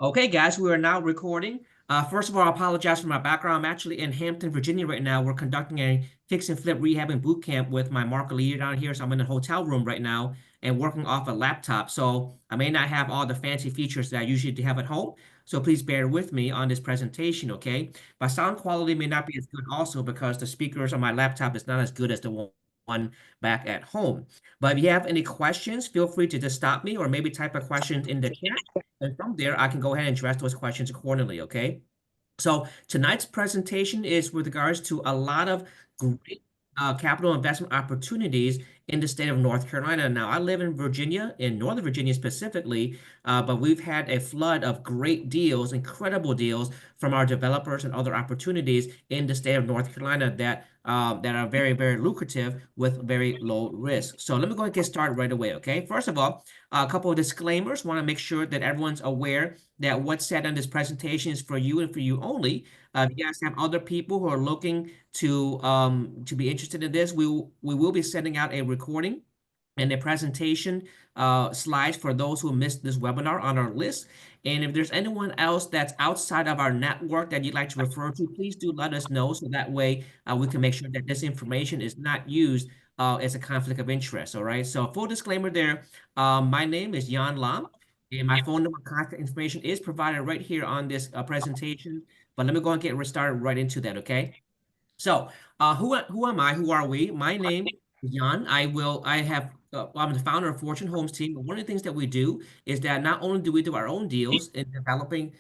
Okay, guys, we are now recording. First of all, I apologize for my background. I'm actually in Hampton, Virginia right now. We're conducting a fix and flip rehabbing boot camp with my market leader down here. So I'm in a hotel room right now and working off a laptop. So I may not have all the fancy features that I usually have at home. So please bear with me on this presentation, okay? My sound quality may not be as good also because the speakers on my laptop is not as good as the one back at home. But if you have any questions, feel free to just stop me or maybe type a question in the chat. And from there, I can go ahead and address those questions accordingly, okay? So tonight's presentation is with regards to a lot of great capital investment opportunities in the state of North Carolina. Now, I live in Virginia, in Northern Virginia specifically, but we've had a flood of great deals, incredible deals from our developers and other opportunities in the state of North Carolina that are very, very lucrative with very low risk. So let me go ahead and get started right away, okay? First of all, a couple of disclaimers. Want to make sure that everyone's aware that what's said on this presentation is for you and for you only. If you guys have other people who are looking to be interested in this, we will be sending out a recording and a presentation slides for those who missed this webinar on our list. And if there's anyone else that's outside of our network that you'd like to refer to, please do let us know so that way we can make sure that this information is not used as a conflict of interest. All right. So full disclaimer there. My name is Jan Lam. And my phone number contact information is provided right here on this presentation. But let me go and get started right into that, okay? So, who am I? Who are we? My name is Jan. I'm the founder of Fortune Homes Team. But one of the things that we do is that not only do we do our own deals in developing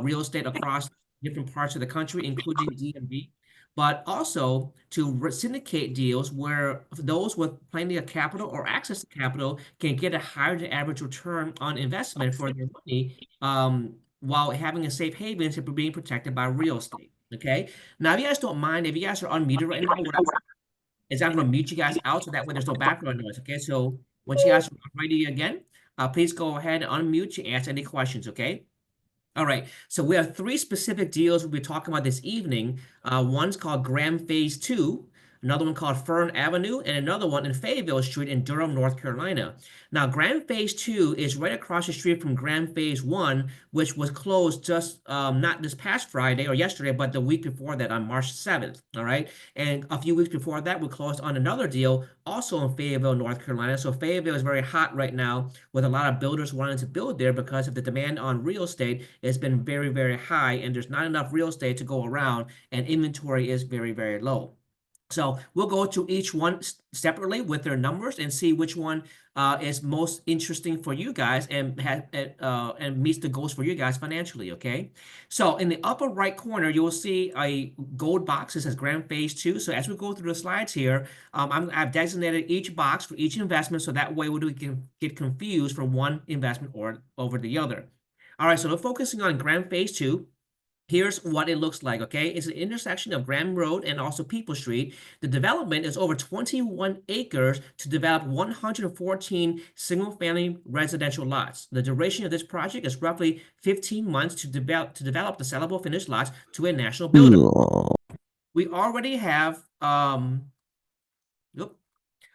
real estate across different parts of the country, including DMV, but also to syndicate deals where those with plenty of capital or access to capital can get a higher than average return on investment for their money, while having a safe haven to being protected by real estate. Okay. Now, if you guys don't mind, if you guys are unmuted right now, what I'm is I'm going to mute you guys out so that way there's no background noise. Okay. So once you guys are ready again, please go ahead and unmute to ask any questions. Okay. All right. So we have three specific deals we'll be talking about this evening. One's called Graham Phase 2, another one called Fern Avenue, and another one in Fayetteville Street in Durham, North Carolina. Now, Graham Phase 2 is right across the street from Graham Phase 1, which was closed just not this past Friday or yesterday, but the week before that on March 7th. All right. And a few weeks before that, we closed on another deal also in Fayetteville, North Carolina. So Fayetteville is very hot right now with a lot of builders wanting to build there because of the demand on real estate has been very, very high, and there's not enough real estate to go around, and inventory is very, very low. So we'll go to each one separately with their numbers and see which one is most interesting for you guys and meets the goals for you guys financially. Okay. So in the upper right corner, you will see a gold box that says Graham Phase 2. So as we go through the slides here, I've designated each box for each investment so that way we can get confused from one investment or over the other. All right. So we're focusing on Graham Phase 2. Here's what it looks like, okay? It's an intersection of Graham Road and also People Street. The development is over 21 acres to develop 114 single-family residential lots. The duration of this project is roughly 15 months to develop the sellable finished lots to a national builder. We already have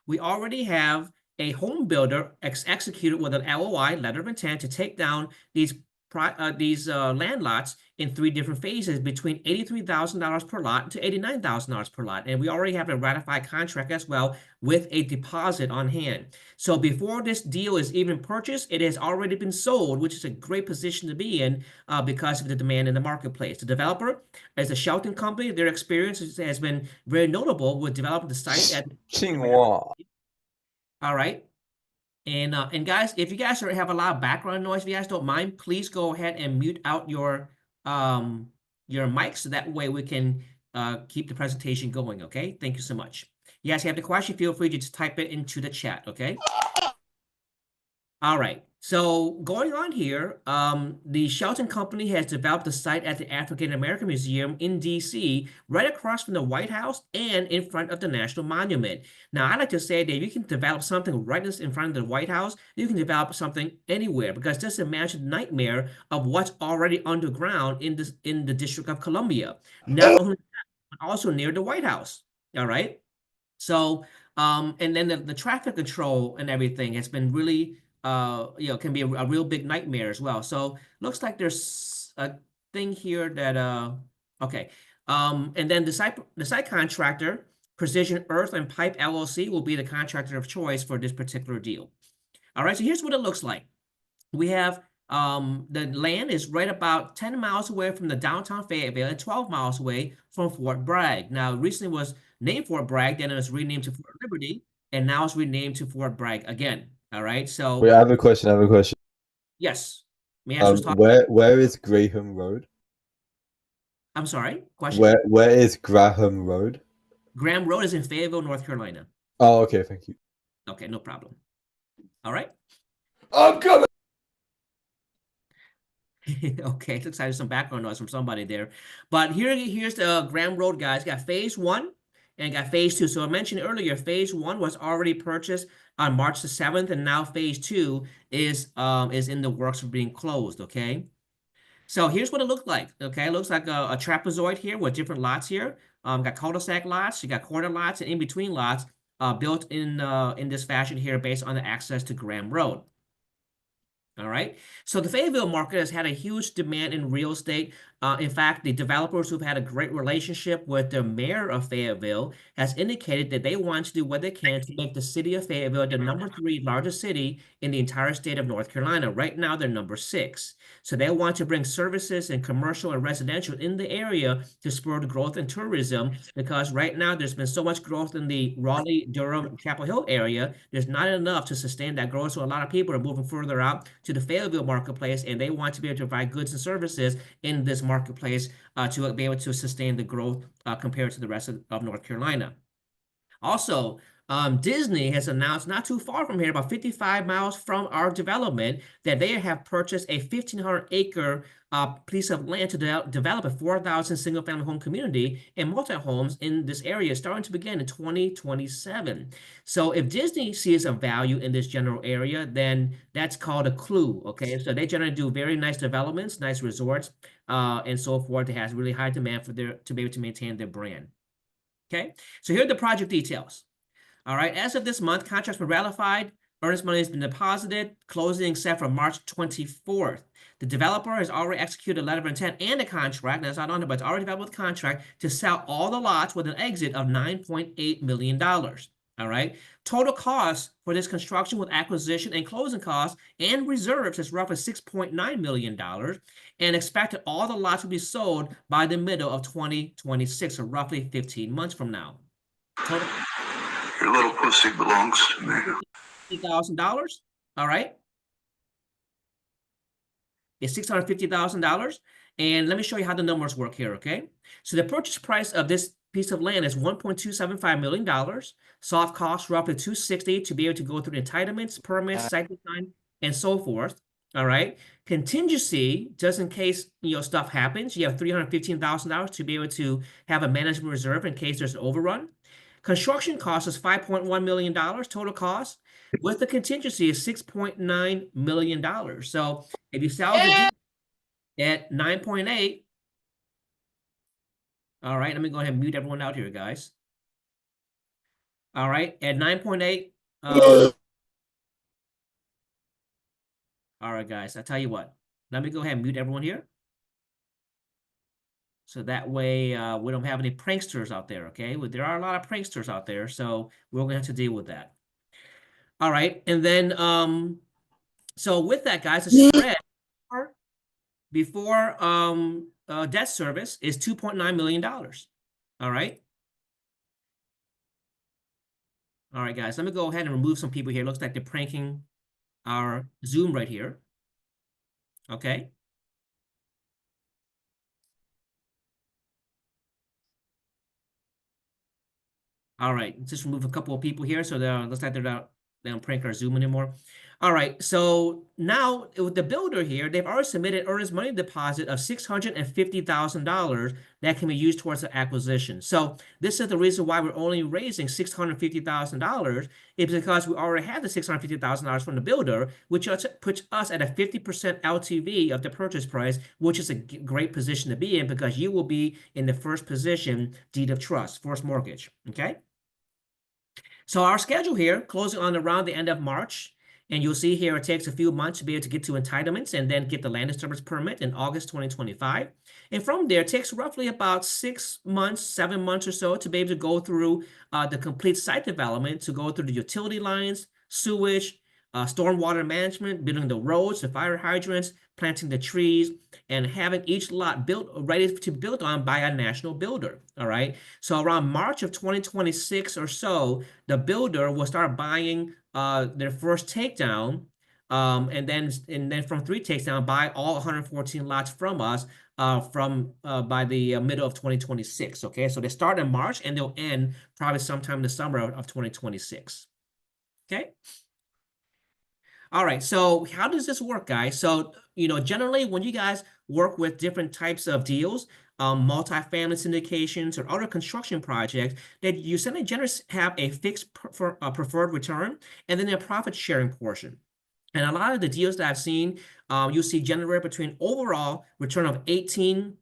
we already have a home builder executed with an LOI, letter of intent, to take down these land lots in three different phases between $83,000 per lot to $89,000 per lot. And we already have a ratified contract as well with a deposit on hand. So before this deal is even purchased, it has already been sold, which is a great position to be in because of the demand in the marketplace. The developer is a Shelton company. Their experience has been very notable with developing the site at. All right. And guys, if you guys have a lot of background noise, if you guys don't mind, please go ahead and mute out your mic so that way we can keep the presentation going. Okay, thank you so much. You guys have the question, feel free to just type it into the chat. Okay. All right. So going on here, the Shelton Company has developed a site at the African American Museum in DC, right across from the White House and in front of the National Monument. Now, I like to say that if you can develop something right in front of the White House, you can develop something anywhere, because just imagine the nightmare of what's already underground in the District of Columbia. Not only that, but also near the White House. All right. So, and then the traffic control and everything has been really can be a real big nightmare as well. So looks like there's a thing here that okay. And then the site contractor, Precision Earth and Pipe LLC, will be the contractor of choice for this particular deal. All right, so here's what it looks like. We have the land is right about 10 miles away from the downtown Fayetteville and 12 miles away from Fort Bragg. Now, recently was named Fort Bragg, then it was renamed to Fort Liberty, and now it's renamed to Fort Bragg again. All right, so Wait, I have a question. yes, may I ask who's talking? Where is Graham Road? I'm sorry, question? Where is Graham Road? Graham Road is in Fayetteville, North Carolina. Oh, okay, thank you. Okay, no problem. All right. I'm coming. Okay, looks like there's some background noise from somebody there. But here's the Graham Road, guys. Got phase 1 and got phase 2. So I mentioned earlier, phase 1 was already purchased on March the 7th, and now phase 2 is in the works of being closed. Okay. So here's what it looked like. Okay, it looks like a trapezoid here with different lots here. Got cul-de-sac lots, you got corner lots, and in between lots built in this fashion here based on the access to Graham Road. All right. So the Fayetteville market has had a huge demand in real estate. In fact, the developers who've had a great relationship with the mayor of Fayetteville has indicated that they want to do what they can to make the city of Fayetteville the #3 largest city in the entire state of North Carolina. Right now, they're #6. So they want to bring services and commercial and residential in the area to spur the growth in tourism, because right now there's been so much growth in the Raleigh, Durham, Chapel Hill area. There's not enough to sustain that growth. So a lot of people are moving further out to the Fayetteville marketplace, and they want to be able to provide goods and services in this marketplace to be able to sustain the growth compared to the rest of North Carolina. Also, Disney has announced not too far from here, about 55 miles from our development, that they have purchased a 1,500-acre piece of land to develop a 4,000 single-family home community and multi-homes in this area, starting to begin in 2027. So if Disney sees a value in this general area, then that's called a clue, okay? So they generally do very nice developments, nice resorts, and so forth. It has really high demand for to be able to maintain their brand. Okay, so here are the project details. All right, as of this month, contracts were ratified, earnest money has been deposited, closing set for March 24th. The developer has already executed a letter of intent and a contract, that's not on it, but it's already developed with contract to sell all the lots with an exit of $9.8 million. All right, total cost for this construction with acquisition and closing costs and reserves is roughly $6.9 million, and expected all the lots will be sold by the middle of 2026, or roughly 15 months from now. Total. Your little pussy belongs to me. $50,000. All right. It's $650,000. And let me show you how the numbers work here, okay? So the purchase price of this piece of land is $1.275 million. Soft costs roughly $260 to be able to go through the entitlements, permits, site design, and so forth. All right. Contingency, just in case stuff happens, you have $315,000 to be able to have a management reserve in case there's an overrun. Construction cost is $5.1 million total cost, with the contingency is $6.9 million. So if you sell the deal at 9.8, all right, let me go ahead and mute everyone out here, guys. All right, at 9.8. All right, guys, I'll tell you what. Let me go ahead and mute everyone here. So that way we don't have any pranksters out there, okay? Well, there are a lot of pranksters out there, so we're going to have to deal with that. All right, and then so with that, guys, the spread before debt service is $2.9 million. All right. All right, guys, let me go ahead and remove some people here. Looks like they're pranking our Zoom right here. Okay. All right, just remove a couple of people here. So looks like they don't prank our Zoom anymore. All right, so now with the builder here, they've already submitted earnest money deposit of $650,000 that can be used towards the acquisition. So this is the reason why we're only raising $650,000, is because we already have the $650,000 from the builder, which puts us at a 50% LTV of the purchase price, which is a great position to be in, because you will be in the first position, deed of trust, first mortgage, okay? So our schedule here, closing on around the end of March, And you'll see here it takes a few months to be able to get to entitlements and then get the land disturbance permit in August 2025. And from there, it takes roughly about 6 months, 7 months or so to be able to go through the complete site development, to go through the utility lines, sewage, stormwater management, building the roads, the fire hydrants, planting the trees, and having each lot built, ready to build on by a national builder. All right. So around March of 2026 or so, the builder will start buying their first takedown, and then from 3 takedown, buy all 114 lots from us by the middle of 2026. Okay, so they start in March and they'll end probably sometime in the summer of 2026. Okay. All right, so how does this work, guys? So, generally when you guys work with different types of deals, multifamily syndications or other construction projects, that you generally have a fixed preferred return and then a profit sharing portion. And a lot of the deals that I've seen, you'll see generate between overall return of 18,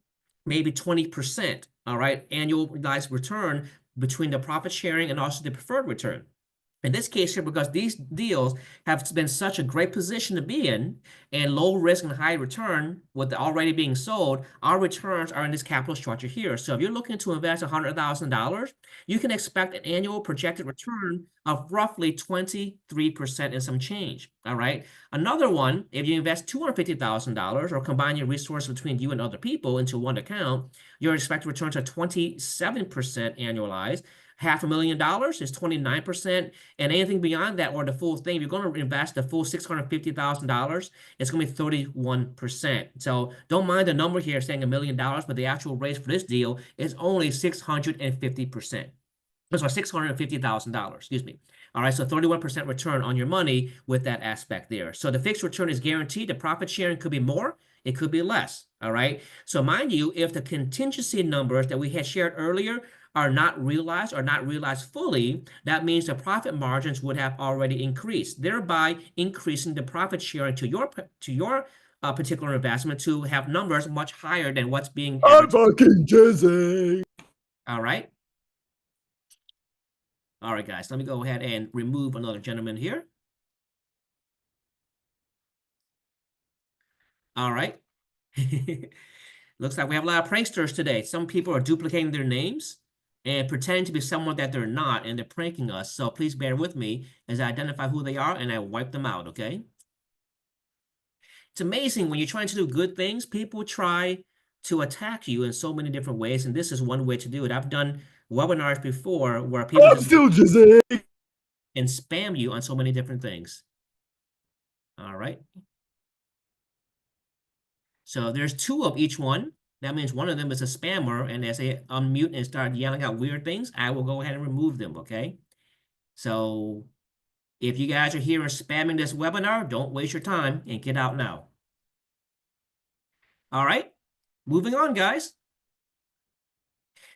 maybe 20%, all right, annualized return between the profit sharing and also the preferred return. In this case here, because these deals have been such a great position to be in and low risk and high return with already being sold, our returns are in this capital structure here. So if you're looking to invest $100,000, you can expect an annual projected return of roughly 23% and some change. All right. Another one, if you invest $250,000 or combine your resources between you and other people into one account, your expected returns are 27% annualized. $500,000 is 29%, and anything beyond that or the full thing, if you're going to invest the full $650,000, it's going to be 31%. So don't mind the number here saying $1 million, but the actual rate for this deal is only 650%. That's $650,000, excuse me. All right, so 31% return on your money with that aspect there. So the fixed return is guaranteed. The profit sharing could be more, it could be less. All right. So mind you, if the contingency numbers that we had shared earlier are not realized or not realized fully, that means the profit margins would have already increased, thereby increasing the profit sharing to your particular investment to have numbers much higher than what's being I'm fucking Jesse. All right. All right, guys, let me go ahead and remove another gentleman here. All right. Looks like we have a lot of pranksters today. Some people are duplicating their names and pretending to be someone that they're not, and they're pranking us. So please bear with me as I identify who they are and I wipe them out, okay? It's amazing when you're trying to do good things, people try to attack you in so many different ways, and this is one way to do it. I've done webinars before where people I'm still Jesse. and spam you on so many different things. All right. So there's 2 of each one. That means one of them is a spammer, and as they unmute and start yelling out weird things, I will go ahead and remove them, okay? So if you guys are here and spamming this webinar, don't waste your time and get out now. All right, moving on, guys.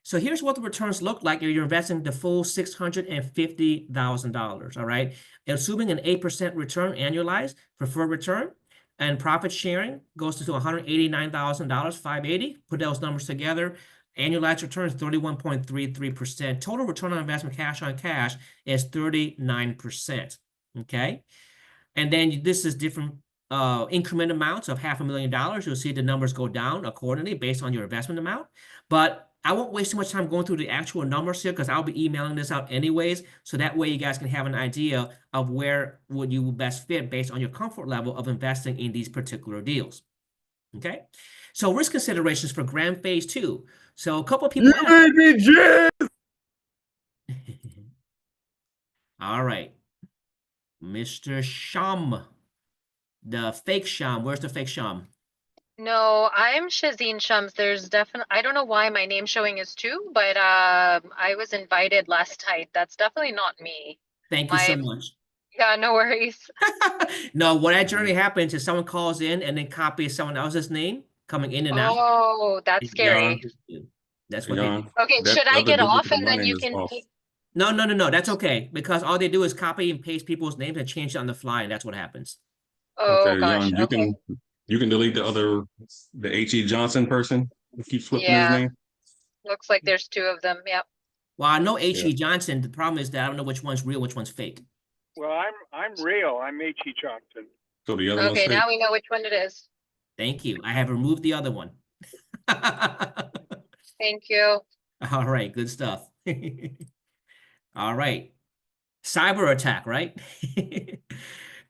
So here's what the returns look like if you're investing the full $650,000, all right? Assuming an 8% return annualized, preferred return, and profit sharing goes to $189,000, 580. Put those numbers together. Annualized return is 31.33%. Total return on investment cash on cash is 39%. Okay. And then this is different increment amounts of $500,000. You'll see the numbers go down accordingly based on your investment amount. But I won't waste too much time going through the actual numbers here because I'll be emailing this out anyways. So that way you guys can have an idea of where would you best fit based on your comfort level of investing in these particular deals. Okay. So risk considerations for Grand Phase 2. So a couple of people. You made me jizz. All right. Mr. Sham. The fake Sham. Where's the fake Sham? No, I'm Shazeen Shams. There's definitely, I don't know why my name showing is 2, but I was invited last night. That's definitely not me. Thank you so much. Yeah, no worries. No, what generally happens is someone calls in and then copies someone else's name coming in and out. Oh, that's scary. That's what they do. Okay, should I get off and then you can take... No, that's okay. Because all they do is copy and paste people's names and change it on the fly, and that's what happens. Oh, okay, gosh. Jan, you can delete the H.E. Johnson person who keeps flipping his name. Looks like there's 2 of them. Yep. Well, I know H.E. Johnson. The problem is that I don't know which one's real, which one's fake. Well, I'm real. I'm H.E. Johnson. So the other one's Okay, fake. now we know which one it is. Thank you. I have removed the other one. Thank you. All right, good stuff. All right. Cyber attack, right?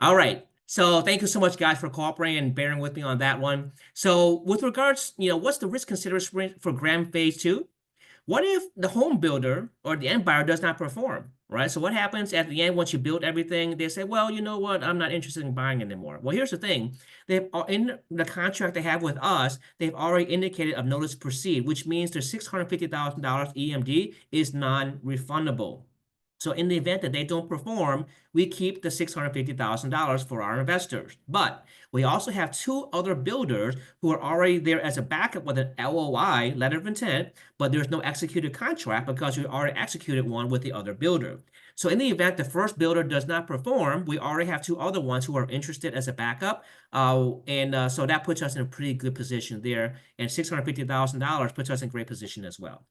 All right. So thank you so much, guys, for cooperating and bearing with me on that one. So with regards, what's the risk consideration for Graham Phase 2? What if the home builder or the end buyer does not perform, right? So what happens at the end once you build everything? They say, well, you know what? I'm not interested in buying anymore. Well, here's the thing. They've in the contract they have with us, they've already indicated of notice to proceed, which means their $650,000 EMD is non-refundable. So in the event that they don't perform, we keep the $650,000 for our investors. But we also have two other builders who are already there as a backup with an LOI, letter of intent, but there's no executed contract because we already executed one with the other builder. So in the event the first builder does not perform, we already have two other ones who are interested as a backup. So that puts us in a pretty good position there. And $650,000 puts us in great position as well.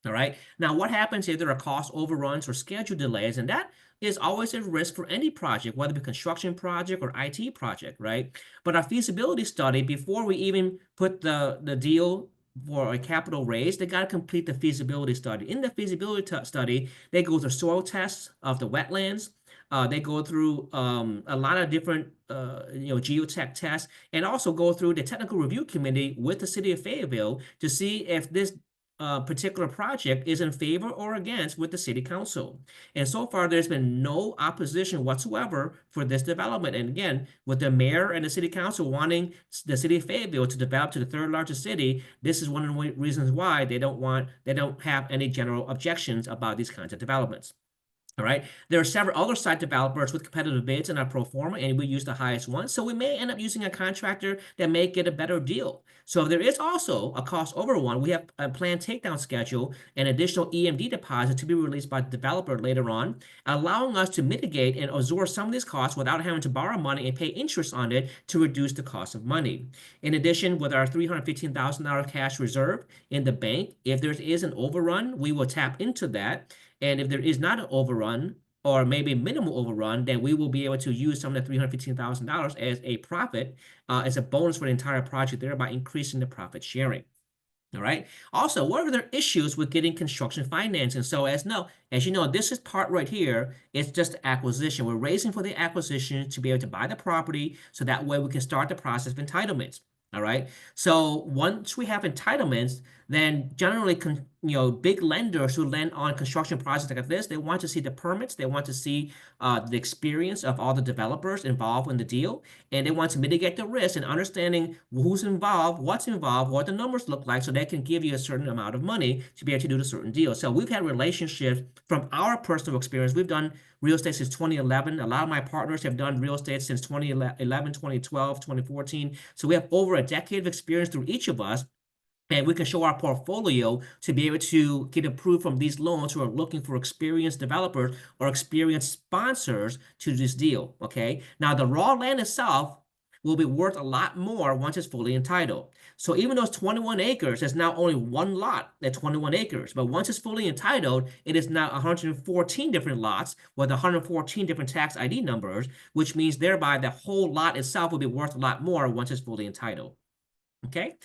All right. Now, what happens if there are cost overruns or schedule delays? And that is always a risk for any project, whether it be construction project or IT project, right? But our feasibility study, before we even put the deal for a capital raise, they got to complete the feasibility study. In the feasibility study, they go through soil tests of the wetlands. They go through a lot of different, geotech tests, and also go through the technical review committee with the city of Fayetteville to see if this particular project is in favor or against with the city council. And so far, there's been no opposition whatsoever for this development. And again, with the mayor and the city council wanting the city of Fayetteville to develop to the third largest city, this is one of the reasons why they don't have any general objections about these kinds of developments. All right. There are several other site developers with competitive bids in our pro forma, and we use the highest one. So we may end up using a contractor that may get a better deal. So there is also a cost overrun. We have a planned takedown schedule and additional EMD deposit to be released by the developer later on, allowing us to mitigate and absorb some of these costs without having to borrow money and pay interest on it to reduce the cost of money. In addition, with our $315,000 cash reserve in the bank, if there is an overrun, we will tap into that. And if there is not an overrun or maybe minimal overrun, then we will be able to use some of the $315,000 as a profit, as a bonus for the entire project, thereby increasing the profit sharing. All right. Also, what are their issues with getting construction financing? So as you know, this is part right here. It's just acquisition. We're raising for the acquisition to be able to buy the property, so that way we can start the process of entitlements. All right. So once we have entitlements, then generally, big lenders who lend on construction projects like this, they want to see the permits, they want to see the experience of all the developers involved in the deal, and they want to mitigate the risk and understanding who's involved, what's involved, what the numbers look like, so they can give you a certain amount of money to be able to do the certain deal. So we've had relationships from our personal experience. We've done real estate since 2011. A lot of my partners have done real estate since 2011, 2012, 2014. So we have over a decade of experience through each of us. And we can show our portfolio to be able to get approved from these loans who are looking for experienced developers or experienced sponsors to this deal, okay? Now, the raw land itself will be worth a lot more once it's fully entitled. So even those 21 acres, there's now only one lot at 21 acres. But once it's fully entitled, it is now 114 different lots with 114 different tax ID numbers, which means thereby the whole lot itself will be worth a lot more once it's fully entitled, okay?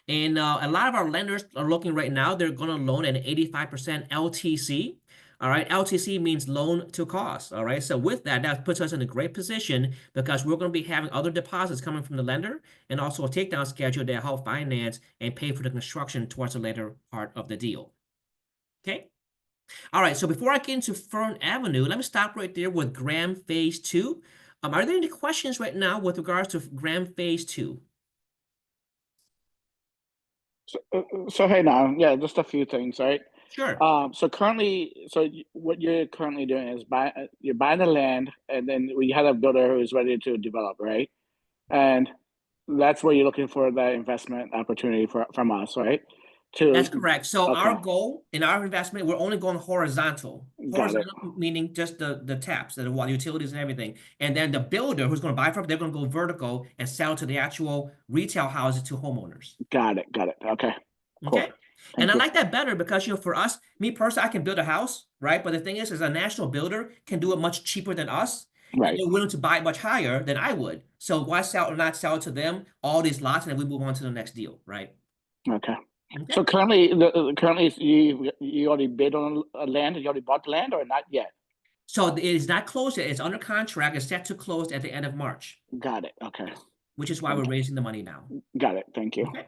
And a lot of our lenders are looking right now, they're going to loan at an 85% LTC. All right, LTC means loan to cost. All right, so with that, that puts us in a great position because we're going to be having other deposits coming from the lender and also a takedown schedule that help finance and pay for the construction towards the later part of the deal. Okay. All right, so before I get into Fern Avenue, let me stop right there with Graham Phase 2. Are there any questions right now with regards to Graham Phase 2? So hey now, yeah, just a few things, right? Sure. What you're currently doing is you're buying the land, and then we have a builder who is ready to develop, right? And that's where you're looking for that investment opportunity from us, right? That's correct. So okay. Our goal in our investment, we're only going horizontal. Got it. Meaning just the taps, the water utilities and everything. And then the builder who's going to buy from, they're going to go vertical and sell to the actual retail houses to homeowners. Got it. Okay. Cool. Okay. And I like that better because, for us, me personally, I can build a house, right? But the thing is a national builder can do it much cheaper than us. Right. they're willing to buy it much higher than I would. So why sell or not sell to them all these lots and then we move on to the next deal, right? Okay. Okay. So currently, you already bid on land. You already bought the land, or not yet? So it is not closed yet. It's under contract. It's set to close at the end of March, Got it. Okay. which is why we're raising the money now. Got it. Thank you. Okay.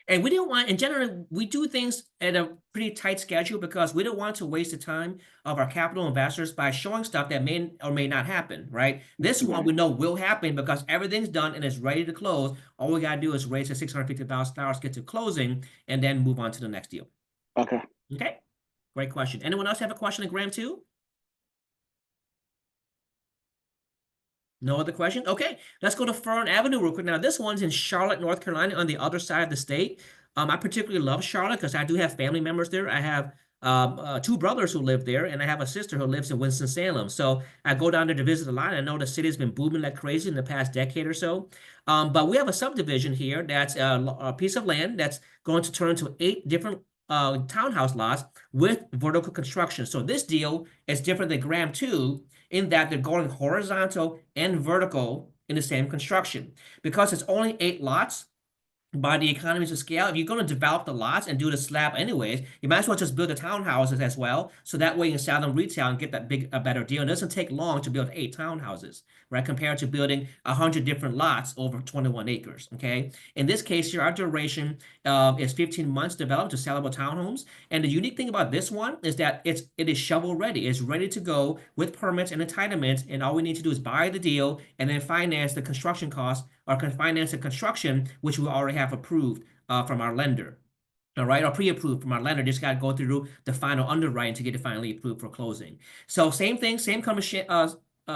And we didn't want, in general, we do things at a pretty tight schedule because we don't want to waste the time of our capital investors by showing stuff that may or may not happen, right? This one we know will happen because everything's done and it's ready to close. All we gotta do is raise the $650,000, get to closing, and then move on to the next deal. Okay. Okay, great question. Anyone else have a question on Graham too? No other questions? Okay, let's go to Fern Avenue real quick. Now, this one's in Charlotte, North Carolina, on the other side of the state. I particularly love Charlotte because I do have family members there. I have two brothers who live there, and I have a sister who lives in Winston-Salem. So I go down there to visit a lot. I know the city has been booming like crazy in the past decade or so. But we have a subdivision here that's a piece of land that's going to turn into 8 different townhouse lots with vertical construction. So this deal is different than Graham 2 in that they're going horizontal and vertical in the same construction. Because it's only 8 lots, by the economies of scale, if you're going to develop the lots and do the slab anyways, you might as well just build the townhouses as well. So that way you can sell them retail and get that a better deal. It doesn't take long to build 8 townhouses, right? Compared to building 100 different lots over 21 acres, okay? In this case here, our duration is 15 months developed to sellable townhomes. And the unique thing about this one is that it is shovel ready. It's ready to go with permits and entitlements. And all we need to do is buy the deal and then finance the construction costs, or can finance the construction, which we already have approved from our lender, all right, or pre-approved from our lender. Just got to go through the final underwriting to get it finally approved for closing. So same thing, same company,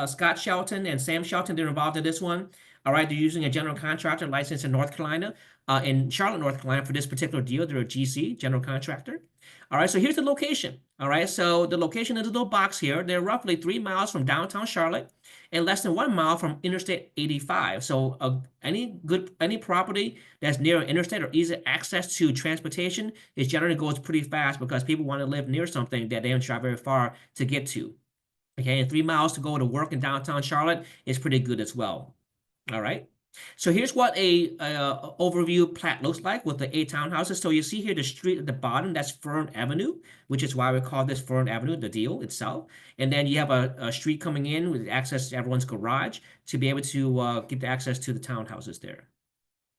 Scott Shelton and Sam Shelton, they're involved in this one. All right, they're using a general contractor license in North Carolina, in Charlotte, North Carolina for this particular deal. They're a GC, general contractor. All right, so here's the location. All right, so the location is a little box here. They're roughly 3 miles from downtown Charlotte and less than 1 mile from Interstate 85. So any property that's near an interstate or easy access to transportation is generally goes pretty fast because people want to live near something that they don't drive very far to get to. Okay, and 3 miles to go to work in downtown Charlotte is pretty good as well. All right. So here's what a overview plat looks like with the 8 townhouses. So you see here the street at the bottom, that's Fern Avenue, which is why we call this Fern Avenue, the deal itself. And then you have a street coming in with access to everyone's garage to be able to get the access to the townhouses there.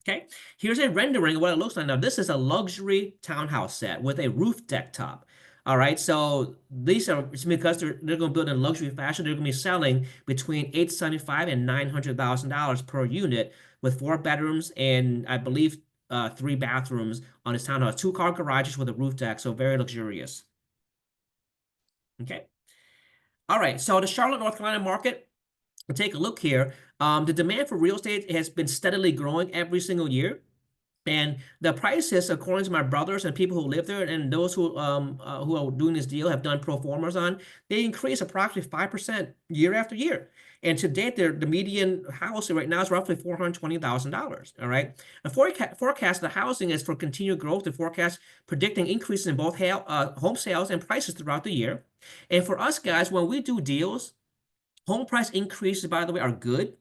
Okay, here's a rendering of what it looks like. Now, this is a luxury townhouse set with a roof deck top. All right, so these are, it's because they're going to build in luxury fashion. They're going to be selling between $875,000 and $900,000 per unit with 4 bedrooms and I believe 3 bathrooms on this townhouse. 2-car garages with a roof deck, so very luxurious. Okay. All right, so the Charlotte, North Carolina market, we'll take a look here. The demand for real estate has been steadily growing every single year. And the prices, according to my brothers and people who live there and those who are doing this deal have done pro formas on, they increase approximately 5% year after year. And to date, the median house right now is roughly $420,000. All right. The forecast of the housing is for continued growth. The forecast predicting increases in both home sales and prices throughout the year. And for us guys, when we do deals, home price increases, by the way, are good.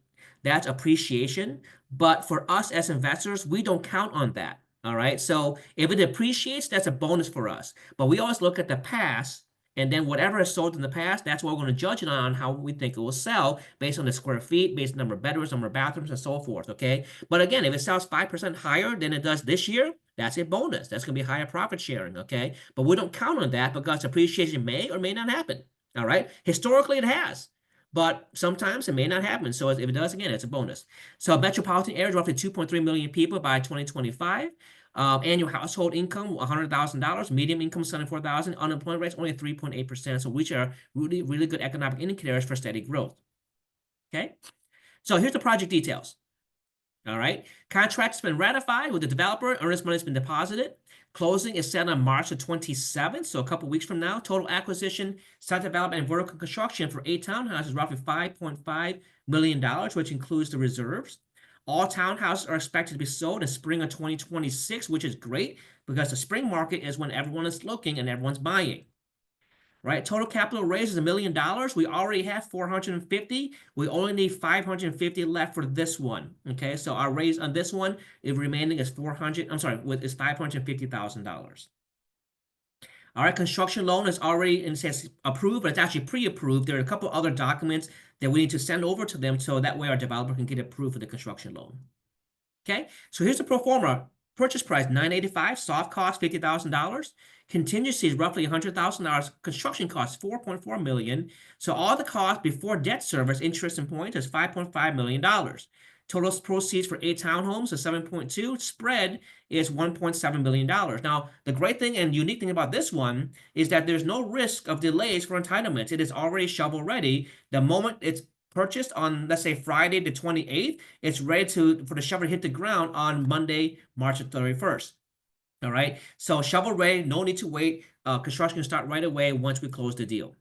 That's appreciation. But for us as investors, we don't count on that. All right. So if it appreciates, that's a bonus for us. But we always look at the past, and then whatever is sold in the past, that's what we're going to judge it on how we think it will sell based on the square feet, based on the number of bedrooms, number of bathrooms, and so forth. Okay. But again, if it sells 5% higher than it does this year, that's a bonus. That's going to be higher profit sharing. Okay. But we don't count on that because appreciation may or may not happen. All right. Historically, it has. But sometimes it may not happen. So if it does, again, it's a bonus. So metropolitan area, roughly 2.3 million people by 2025. Annual household income, $100,000. Medium income, $74,000. Unemployment rates only 3.8%. So which are really, really good economic indicators for steady growth. Okay. So here's the project details. All right. Contract's been ratified with the developer. Earnest money has been deposited. Closing is set on March the 27th, so a couple weeks from now. Total acquisition, site development, and vertical construction for 8 townhouses, roughly $5.5 million, which includes the reserves. All townhouses are expected to be sold in spring of 2026, which is great because the spring market is when everyone is looking and everyone's buying. right? Total capital raise is $1 million. We already have 450. We only need 550 left for this one. Okay, so our raise on this one, if remaining is is $550,000. All right, construction loan is already, and it says approved, but it's actually pre-approved. There are a couple other documents that we need to send over to them so that way our developer can get approved for the construction loan. Okay, so here's the pro forma. Purchase price $985, soft cost $50,000, contingency is roughly $100,000, construction costs $4.4 million. So all the costs before debt service, interest, and point is $5.5 million. Total proceeds for 8 townhomes is 7.2. Spread is $1.7 million. Now, the great thing and unique thing about this one is that there's no risk of delays for entitlements. It is already shovel ready. The moment it's purchased on, let's say, Friday the 28th, it's ready for the shovel to hit the ground on Monday, March 31st. All right, so shovel ready, no need to wait. Construction can start right away once we close the deal.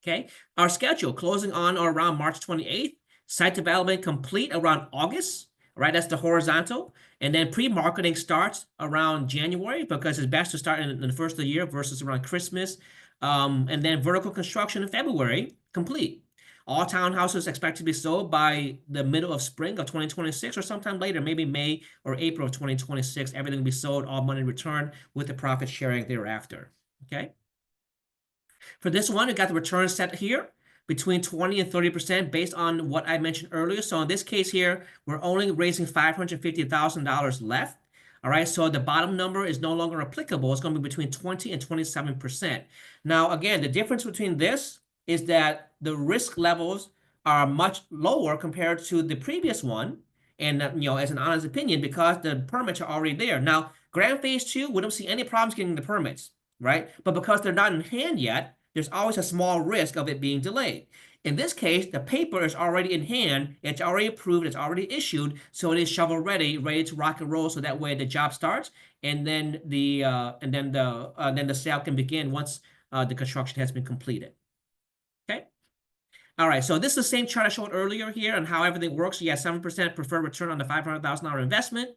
Okay, our schedule, closing on or around March 28th, site development complete around August, right? That's the horizontal. And then pre-marketing starts around January because it's best to start in the first of the year versus around Christmas. And then vertical construction in February, complete. All townhouses expected to be sold by the middle of spring of 2026 or sometime later, maybe May or April of 2026. Everything will be sold, all money returned with the profit sharing thereafter. Okay. For this one, we got the return set here between 20 and 30% based on what I mentioned earlier. So in this case here, we're only raising $550,000 left. All right, so the bottom number is no longer applicable. It's going to be between 20 and 27%. Now, again, the difference between this is that the risk levels are much lower compared to the previous one. And, as an honest opinion, because the permits are already there. Now, Grand Phase 2, we don't see any problems getting the permits, right? But because they're not in hand yet, there's always a small risk of it being delayed. In this case, the paper is already in hand, it's already approved, it's already issued, so it is shovel ready, ready to rock and roll. So that way the job starts, and then the sale can begin once the construction has been completed. Okay. All right. So this is the same chart I showed earlier here on how everything works. You have 7% preferred return on the $500,000 investment.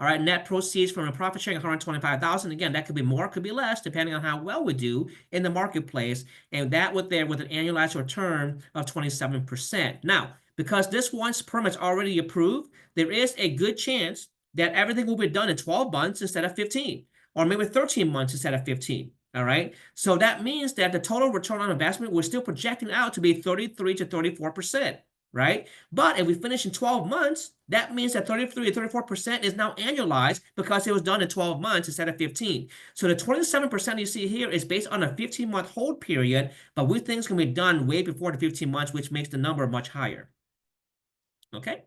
All right, net proceeds from a profit sharing, $125,000. Again, that could be more, could be less, depending on how well we do in the marketplace. And that with an annualized return of 27%. Now, because this one's permit's already approved, there is a good chance that everything will be done in 12 months instead of 15, or maybe 13 months instead of 15. All right, so that means that the total return on investment, we're still projecting out to be 33 to 34%. Right? But if we finish in 12 months, that means that 33 to 34% is now annualized because it was done in 12 months instead of 15. So the 27% you see here is based on a 15-month hold period, but we think it's going to be done way before the 15 months, which makes the number much higher. Okay?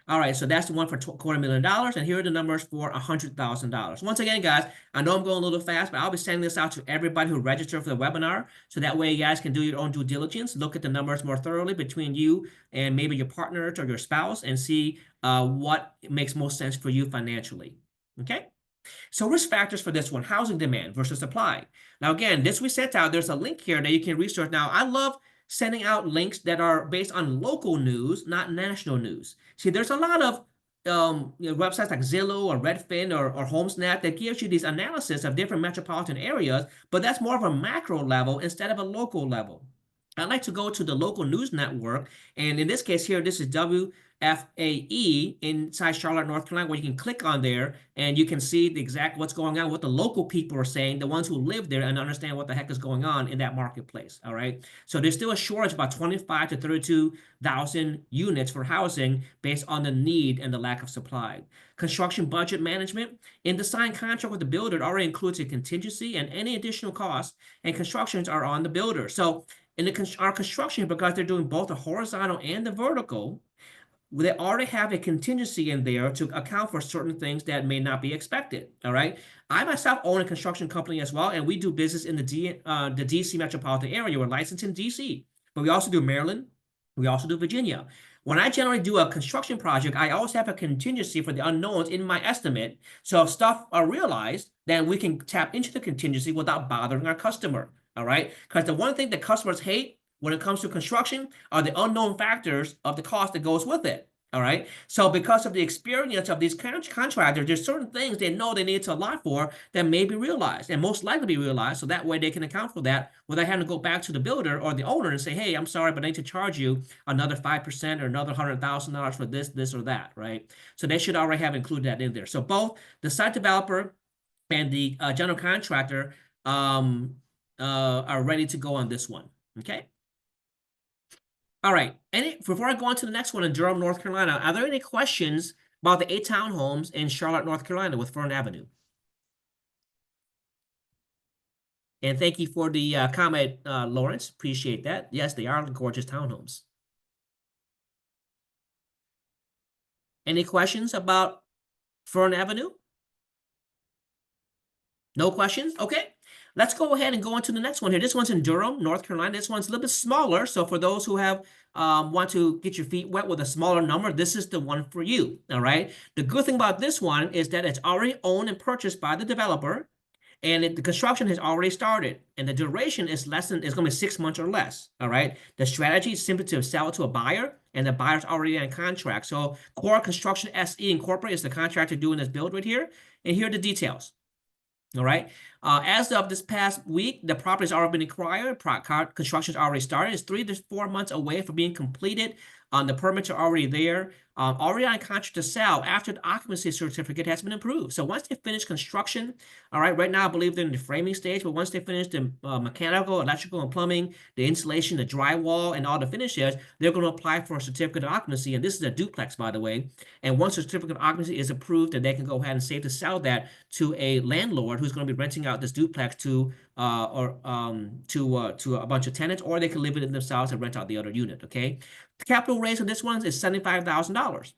All right, so that's the one for $250,000, and here are the numbers for $100,000. Once again, guys, I know I'm going a little fast, but I'll be sending this out to everybody who registered for the webinar, so that way you guys can do your own due diligence, look at the numbers more thoroughly between you and maybe your partner or your spouse, and see what makes most sense for you financially. Okay? So risk factors for this one, housing demand versus supply. Now, again, this we sent out. There's a link here that you can research. Now, I love sending out links that are based on local news, not national news. See, there's a lot of websites like Zillow or Redfin or HomeSnap that gives you these analysis of different metropolitan areas, but that's more of a macro level instead of a local level. I like to go to the local news network, and in this case here, this is WFAE inside Charlotte, North Carolina, where you can click on there and you can see the exact what's going on, what the local people are saying, the ones who live there and understand what the heck is going on in that marketplace. All right. So there's still a shortage, about 25 to 32,000 units for housing based on the need and the lack of supply. Construction budget management. In the signed contract with the builder, it already includes a contingency and any additional costs, and constructions are on the builder. So in our construction, because they're doing both the horizontal and the vertical, they already have a contingency in there to account for certain things that may not be expected. All right. I myself own a construction company as well, and we do business in the DC metropolitan area. We're licensed in DC, but we also do Maryland. We also do Virginia. When I generally do a construction project, I always have a contingency for the unknowns in my estimate. So if stuff are realized, then we can tap into the contingency without bothering our customer. All right. Because the one thing that customers hate when it comes to construction are the unknown factors of the cost that goes with it. All right. So because of the experience of these contractors, there's certain things they know they need to allot for that may be realized and most likely be realized. So that way they can account for that without having to go back to the builder or the owner and say, hey, I'm sorry, but I need to charge you another 5% or another $100,000 for this or that, right? So they should already have included that in there. So both the site developer and the general contractor are ready to go on this one. Okay. All right. Before I go on to the next one in Durham, North Carolina, are there any questions about the 8 townhomes in Charlotte, North Carolina with Fern Avenue? And thank you for the comment, Lawrence. Appreciate that. Yes, they are gorgeous townhomes. Any questions about Fern Avenue? No questions? Okay. Let's go ahead and go on to the next one here. This one's in Durham, North Carolina. This one's a little bit smaller. So for those who have want to get your feet wet with a smaller number, this is the one for you. All right. The good thing about this one is that it's already owned and purchased by the developer, and the construction has already started, and the duration is going to be 6 months or less. All right. The strategy is simply to sell it to a buyer, and the buyer's already on contract. So Core Construction SE Incorporated is the contractor doing this build right here, and here are the details. All right. As of this past week, the property has already been acquired. Construction has already started. It's 3 to 4 months away from being completed. The permits are already there. Already on contract to sell after the occupancy certificate has been approved. So once they finish construction, all right, right now I believe they're in the framing stage, but once they finish the mechanical, electrical, and plumbing, the insulation, the drywall, and all the finishes, they're going to apply for a certificate of occupancy. And this is a duplex, by the way. And once the certificate of occupancy is approved, then they can go ahead and save to sell that to a landlord who's going to be renting out this duplex to a bunch of tenants, or they can live in it themselves and rent out the other unit. Okay. The capital raise on this one is $75,000.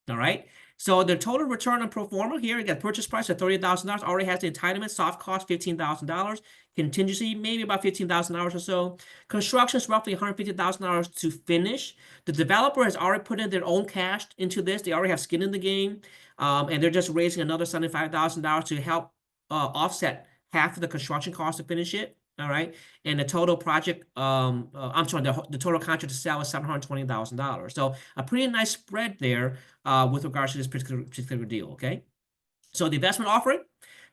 All right. So the total return on pro forma here, you got purchase price of $30,000, already has the entitlement, soft cost $15,000, contingency maybe about $15,000 or so. Construction is roughly $150,000 to finish. The developer has already put in their own cash into this. They already have skin in the game, and they're just raising another $75,000 to help offset half of the construction cost to finish it. All right. And the total project, I'm sorry, the total contract to sell is $720,000. So a pretty nice spread there with regards to this particular deal. Okay. So the investment offering,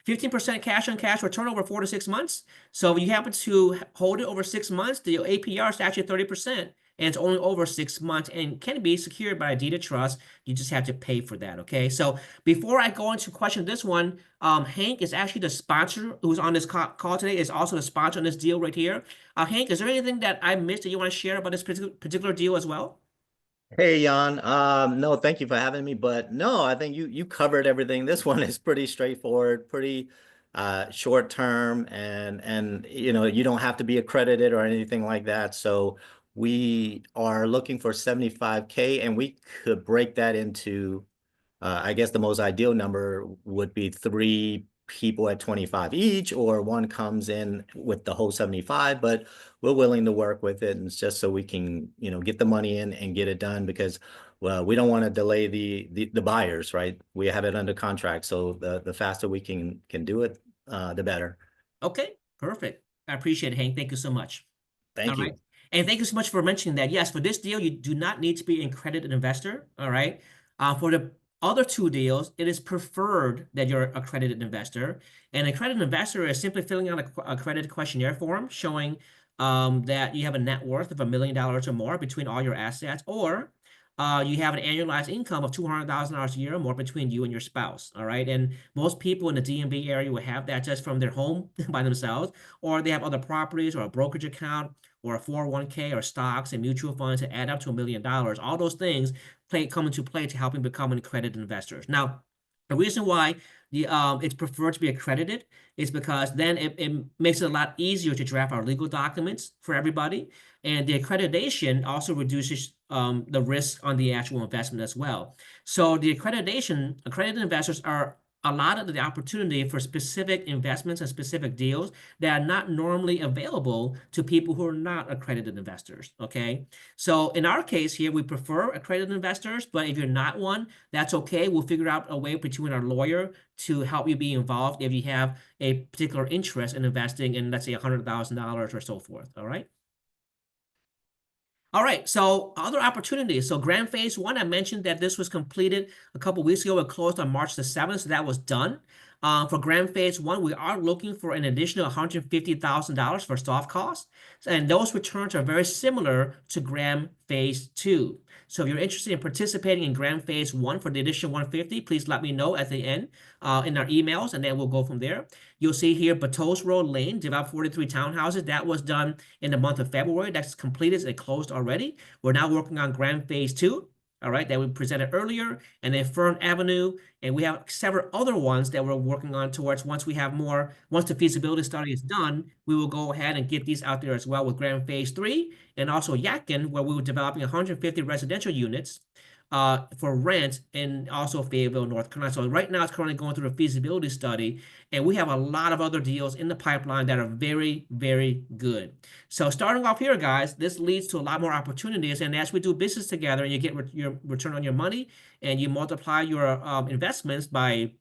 15% cash on cash return over 4 to 6 months. So if you happen to hold it over 6 months, the APR is actually 30%. And it's only over 6 months and can be secured by a deed of trust. You just have to pay for that, okay? So before I go into question this one, Hank is actually the sponsor who's on this call today, is also the sponsor on this deal right here. Hank, is there anything that I missed that you want to share about this particular deal as well? Hey, Jan. No, thank you for having me. But no, I think you covered everything. This one is pretty straightforward, pretty short term, and you know, you don't have to be accredited or anything like that. So we are looking for 75K, and we could break that into, I guess the most ideal number would be 3 people at 25 each, or one comes in with the whole 75, but we're willing to work with it. And it's just so we can, you know, get the money in and get it done, because, well, we don't want to delay the buyers, right? We have it under contract. So the faster we can do it, the better. Okay, perfect. I appreciate it, Hank. Thank you so much. Thank you. Right. And thank you so much for mentioning that. Yes, for this deal, you do not need to be an accredited investor. All right. For the other 2 deals, it is preferred that you're an accredited investor. An accredited investor is simply filling out a accredited questionnaire form showing that you have a net worth of $1 million or more between all your assets, or you have an annualized income of $200,000 a year or more between you and your spouse. All right. And most people in the DMV area will have that just from their home by themselves, or they have other properties or a brokerage account or a 401k or stocks and mutual funds that add up to $1 million. All those things come into play to helping become an accredited investors. Now, the reason why it's preferred to be accredited is because then it makes it a lot easier to draft our legal documents for everybody. And the accreditation also reduces the risk on the actual investment as well. So the accredited investors are allotted the opportunity for specific investments and specific deals that are not normally available to people who are not accredited investors. Okay. So in our case here, we prefer accredited investors, but if you're not one, that's okay. We'll figure out a way between our lawyer to help you be involved if you have a particular interest in investing in, let's say, $100,000 or so forth. All right. All right, so other opportunities. So Grand Phase 1, I mentioned that this was completed a couple weeks ago. It closed on March the 7th, so that was done. For Grand Phase 1, we are looking for an additional $150,000 for soft costs, and those returns are very similar to Grand Phase 2. So if you're interested in participating in Grand Phase 1 for the additional 150, please let me know at the end in our emails, and then we'll go from there. You'll see here Bateau's Road Lane, developed 43 townhouses. That was done in the month of February. That's completed. It closed already. We're now working on Grand Phase 2. All right, that we presented earlier, and then Fern Avenue, and we have several other ones that we're working on towards once the feasibility study is done, we will go ahead and get these out there as well with Grand Phase 3, and also Yadkin, where we were developing 150 residential units for rent in also Fayetteville, North Carolina. So right now it's currently going through a feasibility study, and we have a lot of other deals in the pipeline that are very, very good. So starting off here, guys, this leads to a lot more opportunities. And as we do business together and you get your return on your money and you multiply your investments by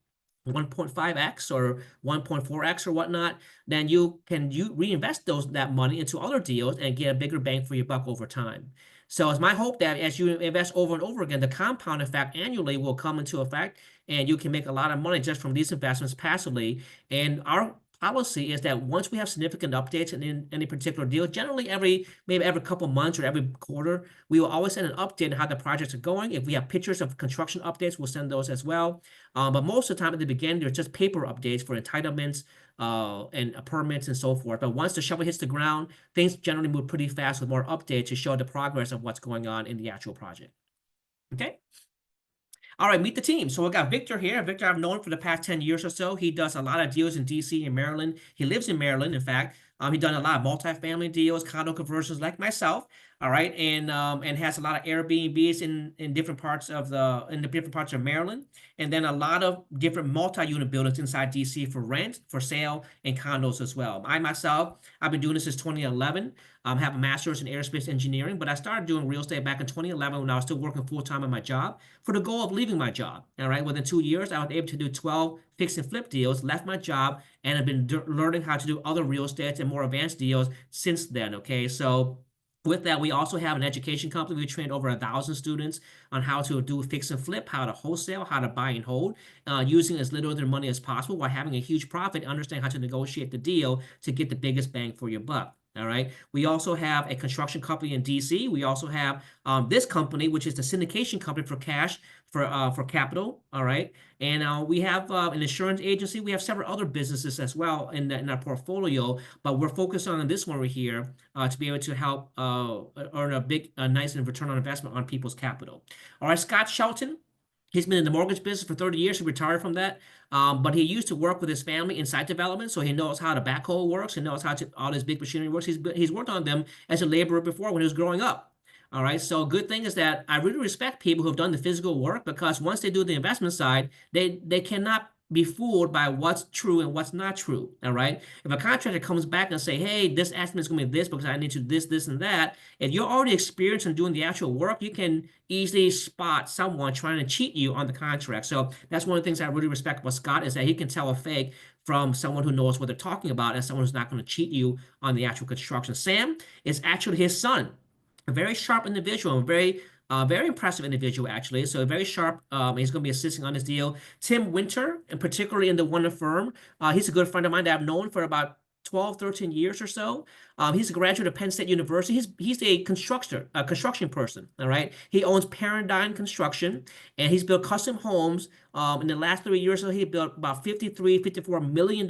1.5x or 1.4x or whatnot, then you reinvest that money into other deals and get a bigger bang for your buck over time. So it's my hope that as you invest over and over again, the compound effect annually will come into effect, and you can make a lot of money just from these investments passively. And our policy is that once we have significant updates in any particular deal, generally maybe every couple months or every quarter, we will always send an update on how the projects are going. If we have pictures of construction updates, we'll send those as well. But most of the time at the beginning, there's just paper updates for entitlements and permits and so forth. But once the shovel hits the ground, things generally move pretty fast with more updates to show the progress of what's going on in the actual project. Okay. All right, meet the team. So we got Victor here. Victor, I've known for the past 10 years or so. He does a lot of deals in DC and Maryland. He lives in Maryland, in fact. He's done a lot of multifamily deals, condo conversions like myself. All right, and has a lot of Airbnbs in different parts of Maryland, and then a lot of different multi-unit buildings inside DC for rent, for sale, and condos as well. I've been doing this since 2011. Have a master's in aerospace engineering, but I started doing real estate back in 2011 when I was still working full-time on my job for the goal of leaving my job. All right, within 2 years, I was able to do 12 fix and flip deals, left my job, and have been learning how to do other real estate and more advanced deals since then. Okay, so with that, we also have an education company. We trained over 1,000 students on how to do fix and flip, how to wholesale, how to buy and hold, using as little of their money as possible while having a huge profit, understand how to negotiate the deal to get the biggest bang for your buck. All right. We also have a construction company in DC. We also have this company, which is the syndication company for cash, for capital. All right. And we have an insurance agency. We have several other businesses as well in our portfolio, but we're focused on this one right here to be able to help earn a nice return on investment on people's capital. All right. Scott Shelton. He's been in the mortgage business for 30 years. He retired from that. But he used to work with his family in site development, so he knows how the backhoe works. He knows how all this big machinery works. He's worked on them as a laborer before when he was growing up. All right, so good thing is that I really respect people who have done the physical work, because once they do the investment side, they cannot be fooled by what's true and what's not true. All right. If a contractor comes back and say, hey, this estimate is going to be this because I need to this, and that, if you're already experienced in doing the actual work, you can easily spot someone trying to cheat you on the contract. So that's one of the things I really respect about Scott, is that he can tell a fake from someone who knows what they're talking about and someone who's not going to cheat you on the actual construction. Sam is actually his son, a very sharp individual, very impressive individual, actually. So very sharp. He's going to be assisting on this deal. Tim Winter, and particularly in the Wonder firm, he's a good friend of mine that I've known for about 12, 13 years or so. He's a graduate of Penn State University. He's a construction person, all right? He owns Paradigm Construction, and he's built custom homes. In the last 3 years, so he built about $54 million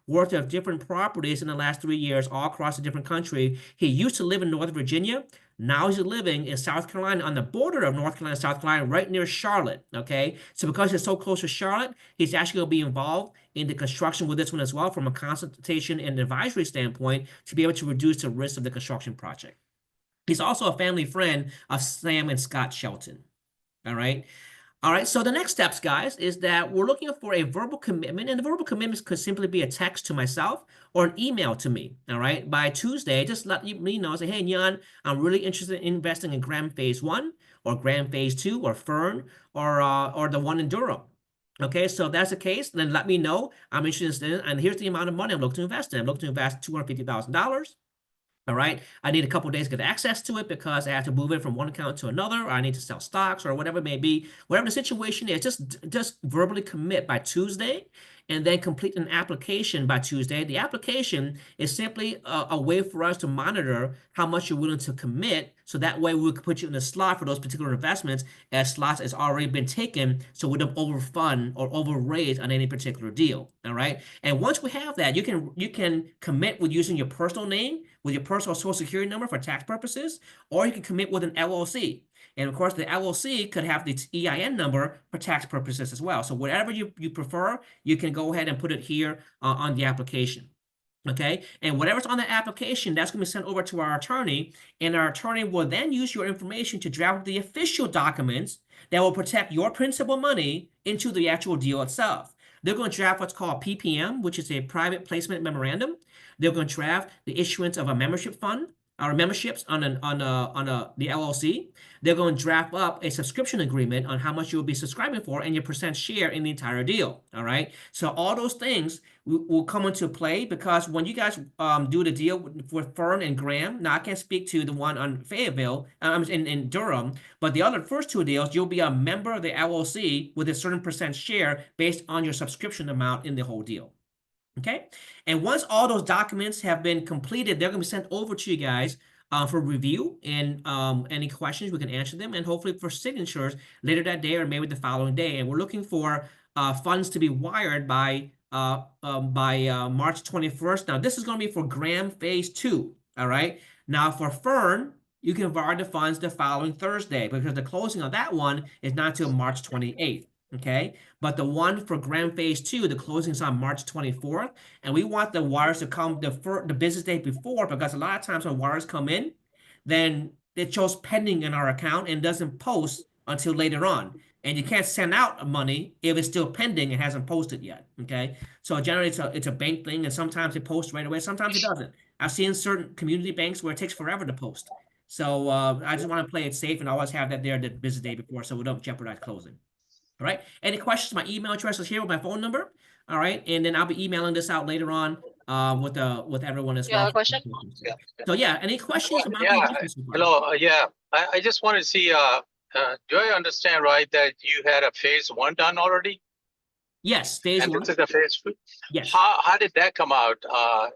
worth of different properties in the last 3 years, all across the different country. He used to live in Northern Virginia. Now he's living in South Carolina, on the border of North Carolina and South Carolina, right near Charlotte, okay? So because he's so close to Charlotte, he's actually going to be involved in the construction with this one as well, from a consultation and advisory standpoint, to be able to reduce the risk of the construction project. He's also a family friend of Sam and Scott Shelton, all right? All right, so the next steps, guys, is that we're looking for a verbal commitment, and the verbal commitments could simply be a text to myself or an email to me, all right? By Tuesday, just let me know, say, hey, Nyan, I'm really interested in investing in Grand Phase 1 or Grand Phase 2 or Fern or the one in Durham. Okay, so if that's the case, then let me know. I'm interested in, and here's the amount of money I'm looking to invest in. I'm looking to invest $250,000. All right. I need a couple days to get access to it because I have to move it from one account to another, or I need to sell stocks or whatever it may be. Whatever the situation is, just verbally commit by Tuesday and then complete an application by Tuesday. The application is simply a way for us to monitor how much you're willing to commit. So that way we can put you in a slot for those particular investments as slots has already been taken. So we don't overfund or overraise on any particular deal. All right. And once we have that, you can commit with using your personal name, with your personal social security number for tax purposes, or you can commit with an LLC. And of course, the LLC could have the EIN number for tax purposes as well. So whatever you prefer, you can go ahead and put it here on the application. Okay, and whatever's on the application, that's going to be sent over to our attorney, and our attorney will then use your information to draft the official documents that will protect your principal money into the actual deal itself. They're going to draft what's called PPM, which is a private placement memorandum. They're going to draft the issuance of a membership fund or memberships on the LLC. They're going to draft up a subscription agreement on how much you'll be subscribing for and your percent share in the entire deal. All right. So all those things will come into play because when you guys do the deal with Fern and Graham, now I can't speak to the one on Fayetteville, in Durham, but the other first two deals, you'll be a member of the LLC with a certain percent share based on your subscription amount in the whole deal. Okay, and once all those documents have been completed, they're going to be sent over to you guys for review, and any questions we can answer them, and hopefully for signatures later that day or maybe the following day. And we're looking for funds to be wired by March 21st. Now this is going to be for Graham Phase 2. All right. Now for Fern, you can wire the funds the following Thursday because the closing of that one is not till March 28th. Okay, but the one for Graham Phase 2, the closing is on March 24th, and we want the wires to come the business day before because a lot of times when wires come in, then it shows pending in our account and doesn't post until later on. And you can't send out money if it's still pending and hasn't posted yet. Okay, so generally it's a bank thing, and sometimes it posts right away, sometimes it doesn't. I've seen certain community banks where it takes forever to post. So I just want to play it safe and always have that there the business day before so we don't jeopardize closing. All right. Any questions? My email address is here with my phone number. All right. And then I'll be emailing this out later on with everyone as well. Yeah, question? Yeah. So yeah, any questions about Yeah, the business so far? hello, yeah, I just want to see, do I understand right that you had a phase 1 done already? Yes, phase And one. this is the phase 2? Yes. How did that come out?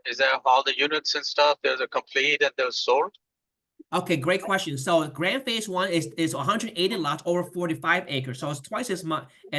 Is that all the units and stuff, there's a complete and they're sold? Okay, great question. So Grand Phase 1 is 180 lots over 45 acres. So it's twice as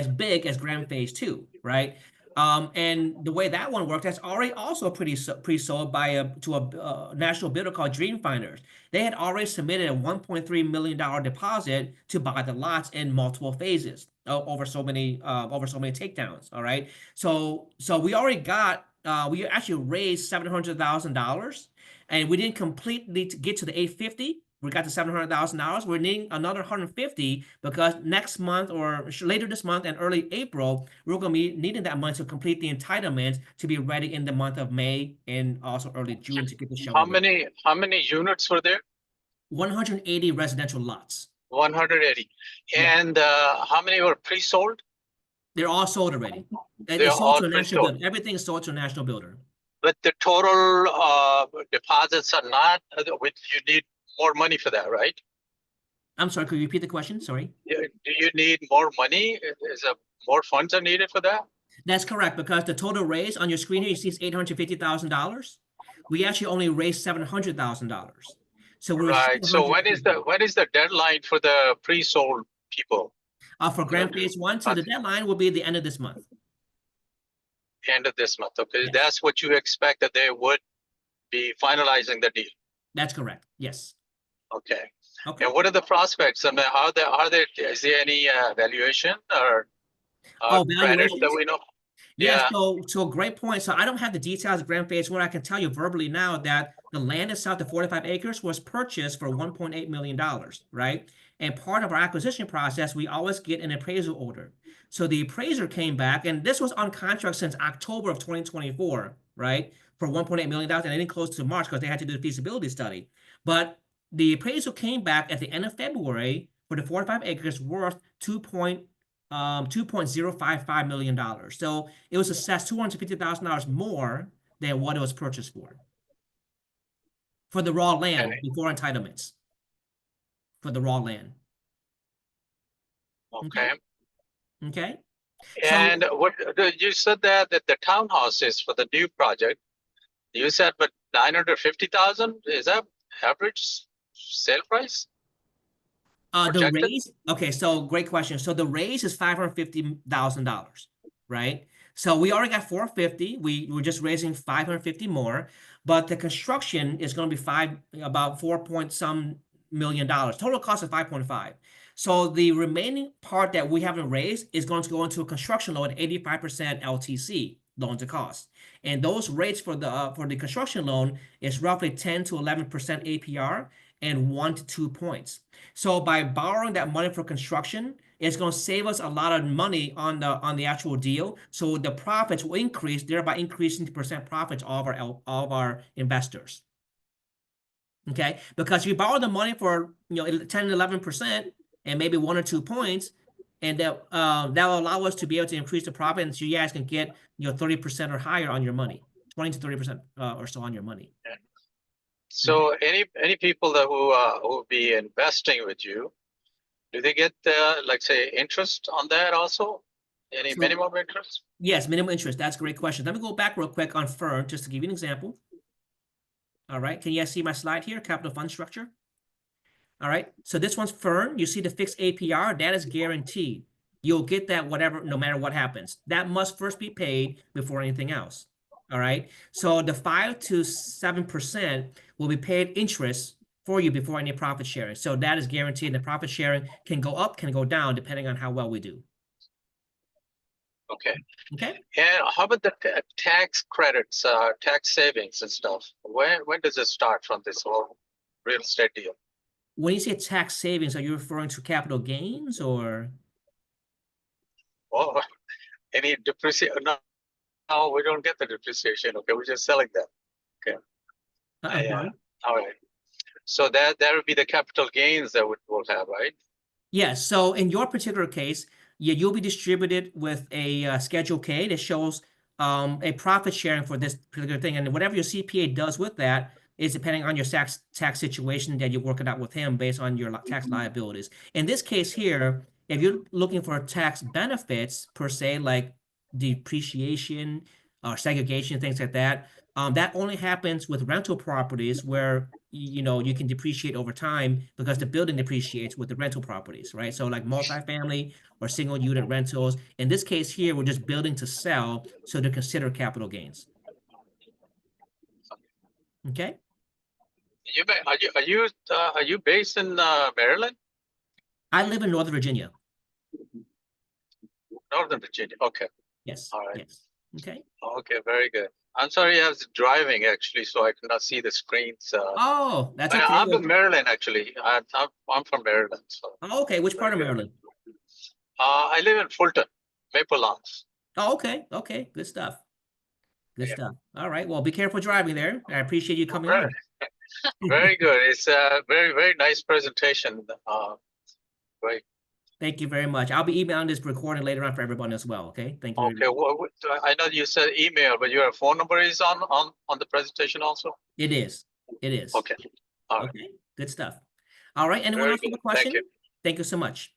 big as Grand Phase 2, right? And the way that one worked, that's already also pre-sold to a national builder called Dreamfinders. They had already submitted a $1.3 million deposit to buy the lots in multiple phases over so many takedowns. All right. So we already got we actually raised $700,000, and we didn't completely get to the 850. We got to $700,000. We're needing another 150 because next month or later this month and early April, we're going to be needing that money to complete the entitlements to be ready in the month of May and also early June to get the show. How many units were there? 180 residential lots. 180. Yeah. And how many were pre-sold? They're all sold already. And They're it's sold all to a national pre-sold. builder. Everything is sold to a national builder. But the total deposits are not, you need more money for that, right? I'm sorry, could you repeat the question? Sorry. Do you need more money? Is more funds are needed for that? That's correct, because the total raise on your screen here, you see it's $850,000. We actually only raised $700,000. So we're Right. So when is the deadline for the pre-sold people? for Grand Phase 1, so the deadline will be the end of this month. End of this month. Okay, Yes. that's what you expect that they would be finalizing the deal. That's correct. Yes. Okay. Okay. And what are the prospects? I mean, is there any valuation or credit valuations? that we know? Yeah, Yeah. so great point. So I don't have the details of Grand Phase 1. I can tell you verbally now that the land itself, the 45 acres, was purchased for $1.8 million, right? And part of our acquisition process, we always get an appraisal order. So the appraiser came back, and this was on contract since October of 2024, right? For $1.8 million, and they didn't close to March because they had to do the feasibility study. But the appraisal came back at the end of February for the 45 acres worth $2.055 million. So it was assessed $250,000 more than what it was purchased for for the raw land Okay. before entitlements. For the raw land. Okay. Okay. So And what you said that the townhouse is for the new project. You said, but 950,000 is that average sale price? the projected? raise, okay, so great question. So the raise is $550,000, right? So we already got 450. We're just raising 550 more, but the construction is going to be about 4 point some million dollars. Total cost of 5.5. So the remaining part that we haven't raised is going to go into a construction loan at 85% LTC, loan to cost. And those rates for the construction loan is roughly 10 to 11% APR and 1 to 2 points. So by borrowing that money for construction, it's going to save us a lot of money on the actual deal. So the profits will increase, thereby increasing the percent profits of our investors. Okay, because if you borrow the money for 10 11% and maybe 1 or 2 points, and that will allow us to be able to increase the profit, and so you guys can get 30% or higher on your money, 20 to 30% or so on your money. So any people that who will be investing with you, do they get like say interest on that also? Any So- minimum interest? Yes, minimum interest. That's a great question. Let me go back real quick on Fern, just to give you an example. All right, can you guys see my slide here? Capital fund structure. All right, so this one's Fern. You see the fixed APR, that is guaranteed. You'll get that whatever, no matter what happens. That must first be paid before anything else. All right, so the 5 to 7% will be paid interest for you before any profit sharing. So that is guaranteed. The profit sharing can go up, can go down, depending on how well we do. Okay. Okay. And how about the tax credits, tax savings and stuff? When does it start from this whole real estate deal? When you say tax savings, are you referring to capital gains or? Oh, any depreciation? No, we don't get the depreciation. Okay, we're just selling them. Okay. Fine. All right. So that would be the capital gains that we'll have, right? Yes. So in your particular case, you'll be distributed with a Schedule K that shows a profit sharing for this particular thing, and whatever your CPA does with that is depending on your tax situation that you work it out with him based on your tax liabilities. In this case here, if you're looking for tax benefits per se, like depreciation or segregation, things like that, that only happens with rental properties where you can depreciate over time because the building depreciates with the rental properties, right? So like multifamily or single unit rentals. In this case here, we're just building to sell, so they're considered capital gains. Okay. Are you based in Maryland? I live in Northern Virginia. Northern Virginia. Okay. Yes. All right. Yes. Okay. Okay. Very good. I'm sorry, I was driving actually, so I could not see the screens. Oh, that's okay. I'm in Maryland actually. I'm from Maryland. So. Oh, okay. Which part of Maryland? I live in Fulton, Maple Lawns. Oh, okay. Okay. Good stuff. Good stuff. All right. Well, be careful driving there. I appreciate you coming on. Very good. It's a very, very nice presentation. Great. Thank you very much. I'll be emailing this recording later on for everyone as well. Okay. Thank you. Okay. Well, I know you said email, but your phone number is on the presentation also? It is. It is. Okay. All right. Okay. Good stuff. All right. Anyone Very else have a good. question? Thank you. Thank you so much.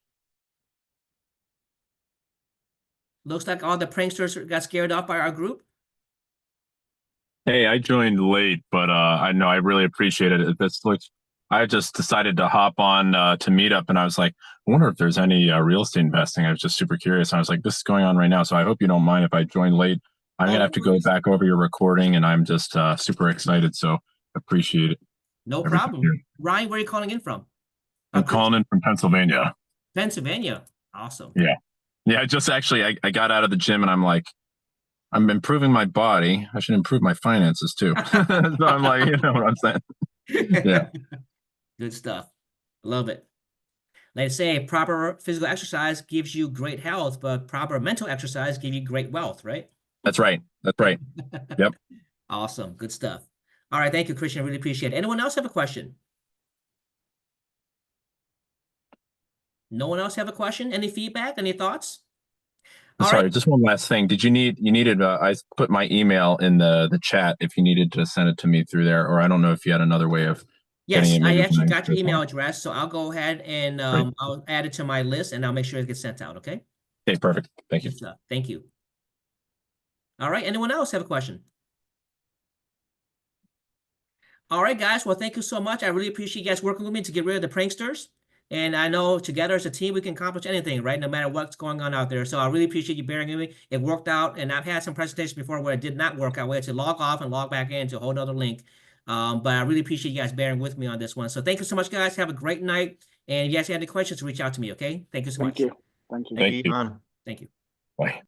Looks like all the pranksters got scared off by our group. Hey, I joined late, but I know I really appreciate it. I just decided to hop on to Meetup, and I was like, I wonder if there's any real estate investing. I was just super curious. And I was like, this is going on right now, so I hope you don't mind if I join late. I'm gonna have to go back over your recording, and I'm just super excited. So appreciate it. No Everything problem. here. Ryan, where are you calling in from? I'm calling in from Pennsylvania. Pennsylvania. Awesome. Yeah. I just actually I got out of the gym, and I'm like, I'm improving my body. I should improve my finances too. So I'm like, you know what I'm saying? Yeah. Good stuff. Love it. They say proper physical exercise gives you great health, but proper mental exercise gives you great wealth, right? That's right. That's right. Yep. Awesome. Good stuff. All right. Thank you, Christian. I really appreciate it. Anyone else have a question? No one else have a question? Any feedback? Any thoughts? All Sorry, right. just one last thing. Did you needed I put my email in the chat if you needed to send it to me through there, or I don't know if you had another way of Yes, getting it. I Maybe actually my got your email phone. address, so I'll go ahead and Great. I'll add it to my list and I'll make sure it gets sent out, okay? Okay, perfect. Thank you. Good stuff. Thank you. All right, anyone else have a question? All right, guys. Well, thank you so much. I really appreciate you guys working with me to get rid of the pranksters. And I know together as a team, we can accomplish anything, right? No matter what's going on out there. So I really appreciate you bearing with me. It worked out. And I've had some presentations before where it did not work out. We had to log off and log back in to a whole nother link. But I really appreciate you guys bearing with me on this one. So thank you so much, guys. Have a great night. And if you guys have any questions, reach out to me, okay? Thank you so much. Thank you. Thank you. Thank Thank you, you. Ian. Thank you. Bye.